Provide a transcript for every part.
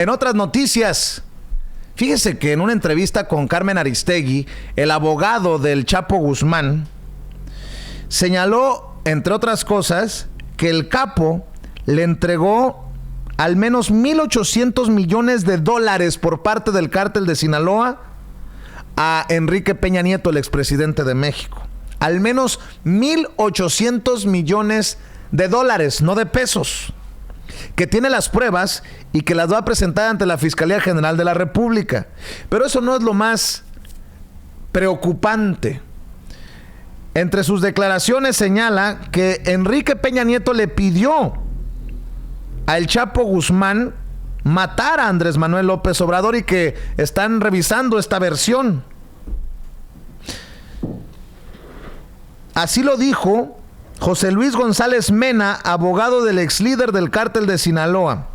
En otras noticias, fíjese que en una entrevista con Carmen Aristegui, el abogado del Chapo Guzmán señaló, entre otras cosas, que el capo le entregó al menos 1,800 millones de dólares por parte del cártel de Sinaloa a Enrique Peña Nieto, el expresidente de México. Al menos 1,800 millones de dólares, no de pesos, que tiene las pruebas y que las va a presentar ante la Fiscalía General de la República. Pero eso no es lo más preocupante. Entre sus declaraciones señala que Enrique Peña Nieto le pidió al Chapo Guzmán matar a Andrés Manuel López Obrador y que están revisando esta versión. Así lo dijo José Luis González Mena, abogado del ex líder del cártel de Sinaloa,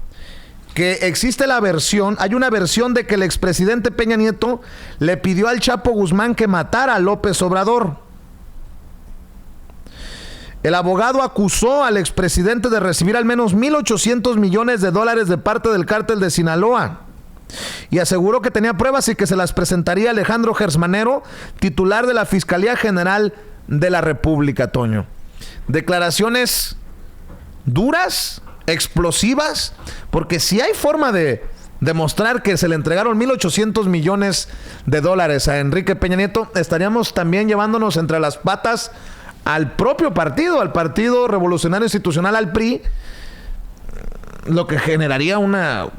que existe la versión, hay una versión de que el expresidente Peña Nieto le pidió al Chapo Guzmán que matara a López Obrador. El abogado acusó al expresidente de recibir al menos 1,800 millones de dólares de parte del cártel de Sinaloa y aseguró que tenía pruebas y que se las presentaría Alejandro Gersmanero, titular de la Fiscalía General de la República, Toño. Declaraciones duras, explosivas, porque si hay forma de demostrar que se le entregaron 1,800 millones de dólares a Enrique Peña Nieto, estaríamos también llevándonos entre las patas al propio partido, al Partido Revolucionario Institucional, al PRI, lo que generaría una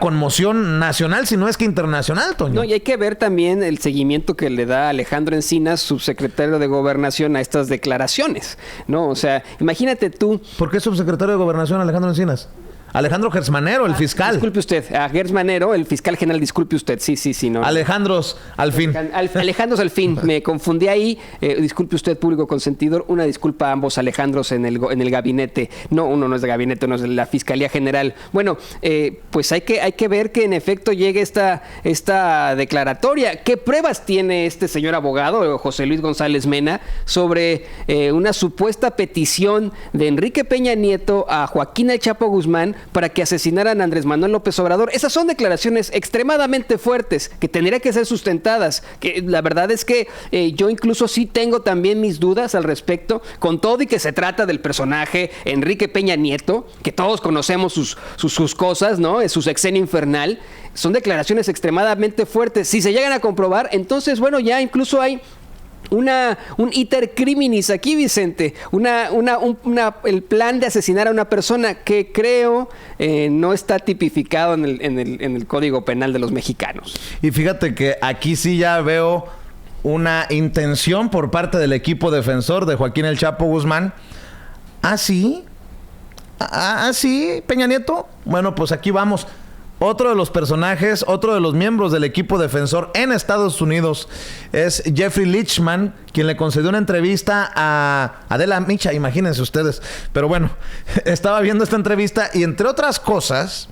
conmoción nacional, si no es que internacional, Toño. No, y hay que ver también el seguimiento que le da Alejandro Encinas, subsecretario de Gobernación, a estas declaraciones, ¿no? O sea, imagínate tú... ¿Por qué subsecretario de Gobernación Alejandro Encinas? Alejandro Gersmanero, el fiscal. Disculpe usted, a Gersmanero, el fiscal general, disculpe usted. Sí, no. Alejandros, al fin. Alejandros, al fin. Me confundí ahí. Disculpe usted, público consentidor. Una disculpa a ambos Alejandros en el gabinete. No, uno no es de gabinete, uno es de la Fiscalía General. Bueno, pues hay que ver que en efecto llegue esta declaratoria. ¿Qué pruebas tiene este señor abogado, José Luis González Mena, sobre una supuesta petición de Enrique Peña Nieto a Joaquín El Chapo Guzmán para que asesinaran a Andrés Manuel López Obrador? Esas son declaraciones extremadamente fuertes que tendrían que ser sustentadas. Que la verdad es que yo incluso sí tengo también mis dudas al respecto, con todo y que se trata del personaje Enrique Peña Nieto, que todos conocemos sus cosas, ¿no? Su sexenio infernal. Son declaraciones extremadamente fuertes. Si se llegan a comprobar, entonces, bueno, ya incluso hay un iter criminis aquí, Vicente, el plan de asesinar a una persona que creo no está tipificado en el Código Penal de los mexicanos. Y fíjate que aquí sí ya veo una intención por parte del equipo defensor de Joaquín El Chapo Guzmán. ¿Ah, sí? ¿Ah, sí, Peña Nieto? Bueno, pues aquí vamos. Otro de los personajes, otro de los miembros del equipo defensor en Estados Unidos es Jeffrey Lichman, quien le concedió una entrevista a Adela Micha, imagínense ustedes. Pero bueno, estaba viendo esta entrevista y entre otras cosas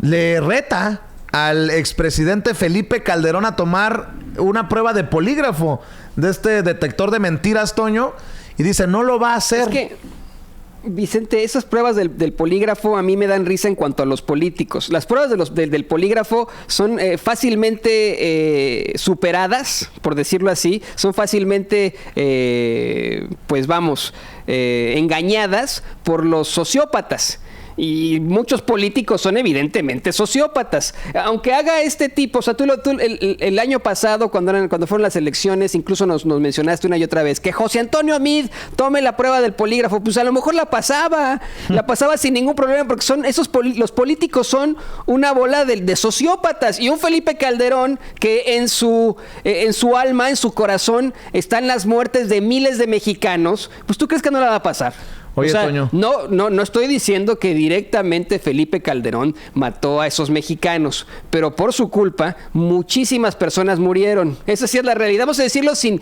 le reta al expresidente Felipe Calderón a tomar una prueba de polígrafo de este detector de mentiras, Toño, y dice, no lo va a hacer. Es que, Vicente, esas pruebas del polígrafo a mí me dan risa en cuanto a los políticos. Las pruebas del polígrafo son fácilmente superadas, por decirlo así, son fácilmente, engañadas por los sociópatas. Y muchos políticos son evidentemente sociópatas. Aunque haga este tipo, o sea, tú el año pasado, cuando fueron las elecciones, incluso nos mencionaste una y otra vez que José Antonio Amid tome la prueba del polígrafo. Pues a lo mejor la pasaba sin ningún problema, porque los políticos son una bola de sociópatas. Y un Felipe Calderón que en su alma, en su corazón, están las muertes de miles de mexicanos. Pues ¿tú crees que no la va a pasar? Oye, o sea, Toño. No estoy diciendo que directamente Felipe Calderón mató a esos mexicanos, pero por su culpa muchísimas personas murieron. Esa sí es la realidad. Vamos a decirlo sin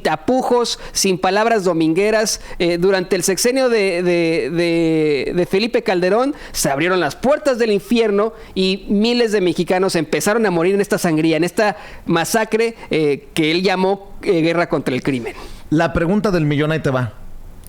tapujos, sin palabras domingueras. Durante el sexenio de Felipe Calderón se abrieron las puertas del infierno y miles de mexicanos empezaron a morir en esta sangría, en esta masacre que él llamó guerra contra el crimen. La pregunta del millón ahí te va.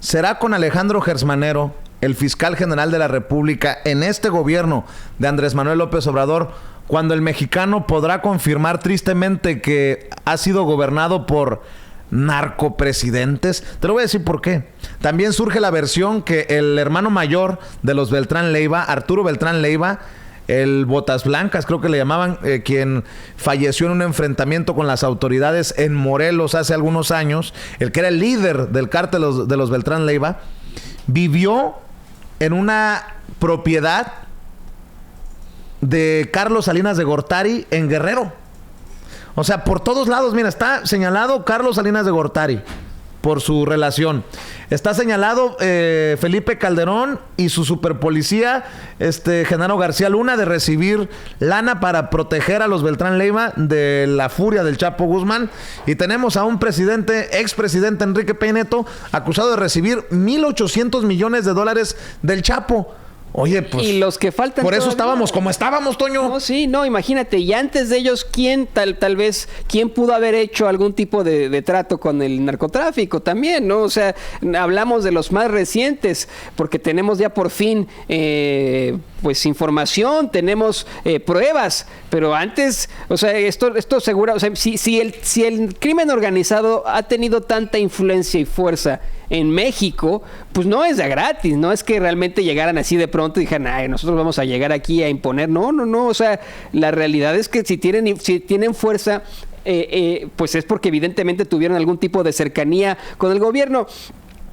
¿Será con Alejandro Gersmanero el fiscal general de la República en este gobierno de Andrés Manuel López Obrador, cuando el mexicano podrá confirmar tristemente que ha sido gobernado por narcopresidentes? Te lo voy a decir por qué. También surge la versión que el hermano mayor de los Beltrán Leiva, Arturo Beltrán Leiva, el Botas Blancas, creo que le llamaban, quien falleció en un enfrentamiento con las autoridades en Morelos hace algunos años, el que era el líder del cártel de los Beltrán Leiva, vivió en una propiedad de Carlos Salinas de Gortari en Guerrero. O sea, por todos lados, mira, está señalado Carlos Salinas de Gortari por su relación. Está señalado Felipe Calderón y su superpolicía, Genaro García Luna, de recibir lana para proteger a los Beltrán Leiva de la furia del Chapo Guzmán. Y tenemos a un expresidente Enrique Peña Nieto, acusado de recibir $1,800 millones del Chapo. Oye, pues... Y los que faltan por eso todavía estábamos como estábamos, Toño. No, sí, no, imagínate. Y antes de ellos, ¿quién tal vez pudo haber hecho algún tipo de trato con el narcotráfico también, ¿no? O sea, hablamos de los más recientes, porque tenemos ya por fin, pues, información, tenemos pruebas. Pero antes, o sea, esto seguro, o sea, si el crimen organizado ha tenido tanta influencia y fuerza en México, pues no es de gratis, no es que realmente llegaran así de pronto y dijeran, ay, nosotros vamos a llegar aquí a imponer. No, o sea, la realidad es que si tienen fuerza, pues es porque evidentemente tuvieron algún tipo de cercanía con el gobierno.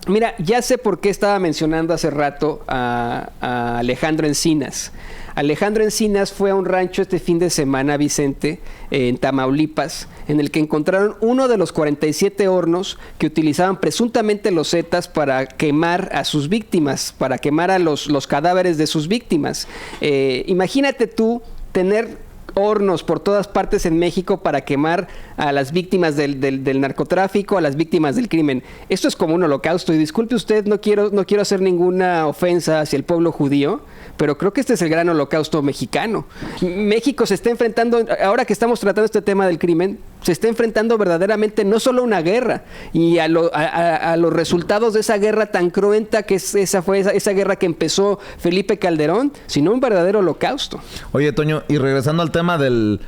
Mira, ya sé por qué estaba mencionando hace rato a Alejandro Encinas. Alejandro Encinas fue a un rancho este fin de semana, Vicente, en Tamaulipas, en el que encontraron uno de los 47 hornos que utilizaban presuntamente los Zetas para quemar a sus víctimas, para quemar a los cadáveres de sus víctimas. Imagínate tú tener hornos por todas partes en México para quemar a las víctimas del narcotráfico, a las víctimas del crimen. Esto es como un holocausto. Y disculpe usted, no quiero hacer ninguna ofensa hacia el pueblo judío, pero creo que este es el gran holocausto mexicano. México se está enfrentando, ahora que estamos tratando este tema del crimen, se está enfrentando verdaderamente no solo a una guerra y a los resultados de esa guerra tan cruenta que fue esa guerra que empezó Felipe Calderón, sino un verdadero holocausto. Oye, Toño, y regresando al tema del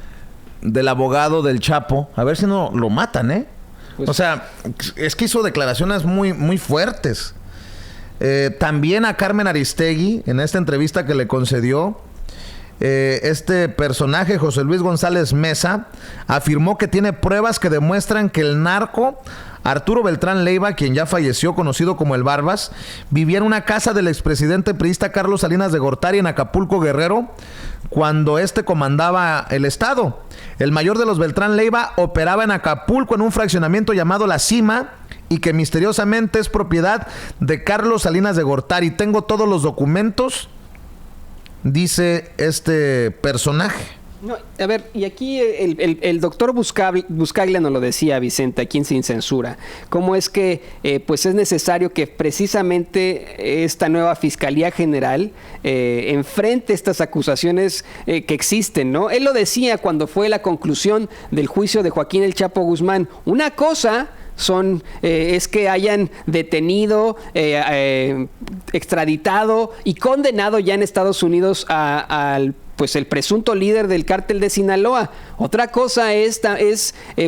abogado del Chapo, a ver si no lo matan, ¿eh? Pues, o sea, es que hizo declaraciones muy, muy fuertes. También a Carmen Aristegui, en esta entrevista que le concedió, este personaje, José Luis González Mesa, afirmó que tiene pruebas que demuestran que el narco Arturo Beltrán Leiva, quien ya falleció, conocido como el Barbas, vivía en una casa del expresidente priista Carlos Salinas de Gortari en Acapulco, Guerrero, cuando comandaba el estado. El mayor de los Beltrán Leiva operaba en Acapulco en un fraccionamiento llamado La Cima, y que misteriosamente es propiedad de Carlos Salinas de Gortari. Tengo todos los documentos, dice este personaje. No, a ver, y aquí el doctor Buscaglia nos lo decía, Vicente, aquí en Sin Censura, cómo es que pues es necesario que precisamente esta nueva Fiscalía General enfrente estas acusaciones que existen, ¿no? Él lo decía cuando fue la conclusión del juicio de Joaquín El Chapo Guzmán. Una cosa es que hayan detenido, extraditado y condenado ya en Estados Unidos al pues el presunto líder del cártel de Sinaloa. Otra cosa es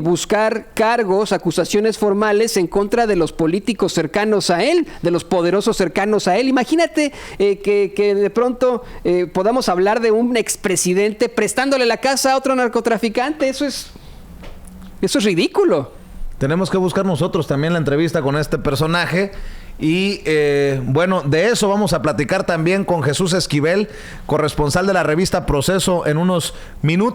buscar cargos, acusaciones formales en contra de los políticos cercanos a él, de los poderosos cercanos a él. Imagínate que de pronto podamos hablar de un expresidente prestándole la casa a otro narcotraficante. Eso es ridículo. Tenemos que buscar nosotros también la entrevista con este personaje. Y bueno, de eso vamos a platicar también con Jesús Esquivel, corresponsal de la revista Proceso, en unos minutos.